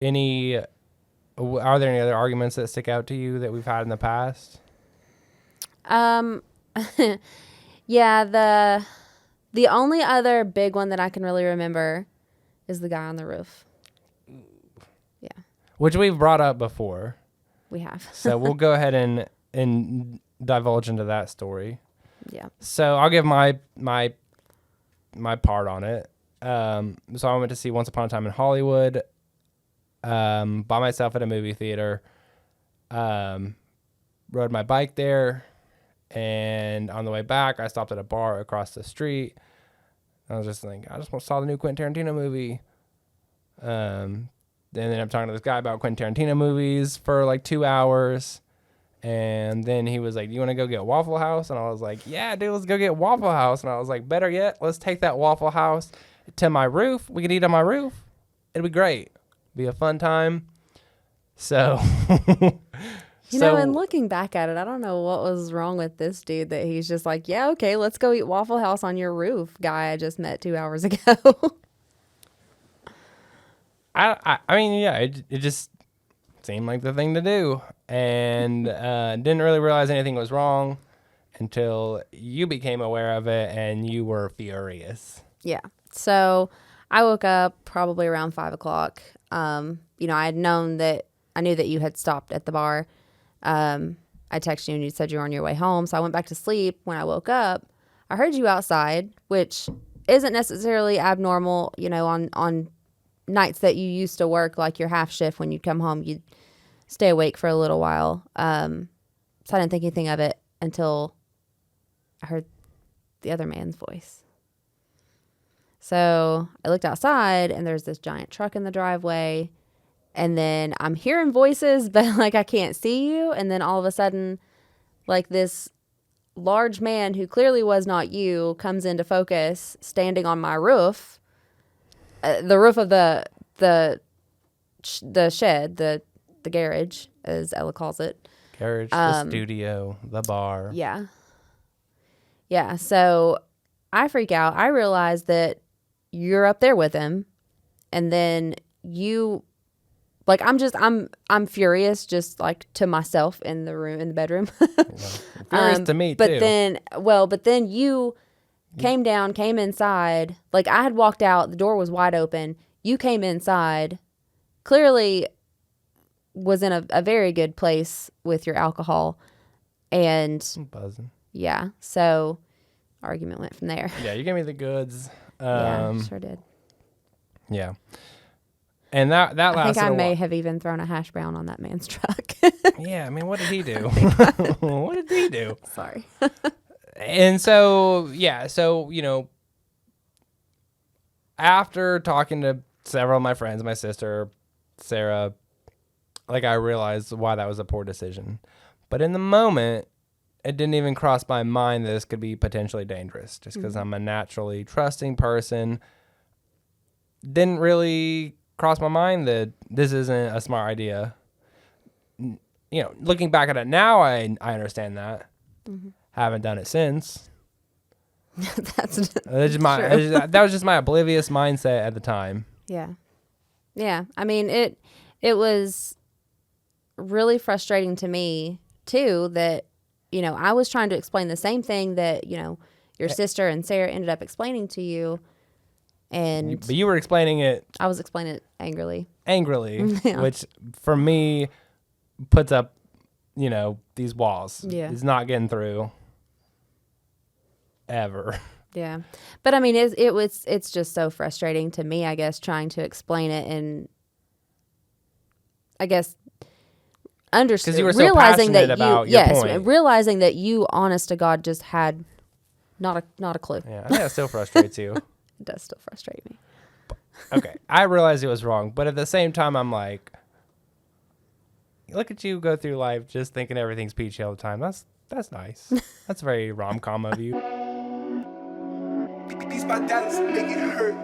Are there any other arguments that stick out to you that we've had in the past? Yeah, the only other big one that I can really remember is the guy on the roof. Yeah, Which we've brought up before. we have. So we'll go ahead and divulge into that story. Yeah. So I'll give my part on it. So I went to see Once Upon a Time in Hollywood by myself at a movie theater. Rode my bike there, and on the way back, I stopped at a bar across the street. I was just like, I just saw the new Quentin Tarantino movie. Then I'm talking to this guy about Quentin Tarantino movies for like 2 hours. And then he was like, do you want to go get Waffle House? And I was like, yeah, dude, let's go get Waffle House. And I was like, better yet, let's take that Waffle House to my roof. We could eat on my roof. It'd be great. Be a fun time. So, You know, and looking back at it, I don't know what was wrong with this dude that he's just like, yeah, okay, let's go eat Waffle House on your roof, guy I just met 2 hours ago. I mean, yeah, it just seemed like the thing to do. And didn't really realize anything was wrong until you became aware of it and you were furious. Yeah. So I woke up probably around 5 o'clock. You know, I knew that you had stopped at the bar. I texted you and you said you were on your way home. So I went back to sleep. When I woke up, I heard you outside, which isn't necessarily abnormal, you know, on nights that you used to work, like your half shift. When you'd come home, you'd stay awake for a little while. So I didn't think anything of it until I heard the other man's voice. So I looked outside and there's this giant truck in the driveway. And then I'm hearing voices, but like I can't see you. And then all of a sudden, like this large man who clearly was not you comes into focus, standing on my roof, the roof of the shed, the garage, as Ella calls it. Garage, the studio, the bar. Yeah. Yeah. So I freak out. I realize that you're up there with him, and then you. Like, I'm furious, just like to myself in the bedroom. Furious to me but too. But then you came inside. Like, I had walked out, the door was wide open. You came inside, clearly was in a very good place with your alcohol. And I'm buzzing. Yeah. So argument went from there. Yeah, you gave me the goods. Yeah, sure did. Yeah. And that lasted. I think I may have even thrown a hash brown on that man's truck. Yeah, I mean, what did he do? What did he do? Sorry. And so, yeah, so, you know, after talking to several of my friends, my sister, Sarah, like, I realized why that was a poor decision. But in the moment, it didn't even cross my mind that this could be potentially dangerous, just because I'm a naturally trusting person. Didn't really crossed my mind that this isn't a smart idea. You know, looking back at it now, I understand that. Mm-hmm. Haven't done it since. That's that was just my oblivious mindset at the time. Yeah. Yeah. I mean, it was really frustrating to me too that, you know, I was trying to explain the same thing that, you know, your sister and Sarah ended up explaining to you. But you were explaining it. I was explaining it angrily. Yeah. Which for me puts up, you know, these walls. Yeah. It's not getting through ever. Yeah. But I mean, it's just so frustrating to me, I guess, trying to explain it and I guess understand. Because you were so passionate about your point. Realizing that you, honest to God, just had not a clue. Yeah, I think that still frustrates you. It does still frustrate me. Okay, I realized it was wrong, but at the same time, I'm like, look at you go through life just thinking everything's peachy all the time. That's nice. That's very rom-com of you. These my dollars make it hurt.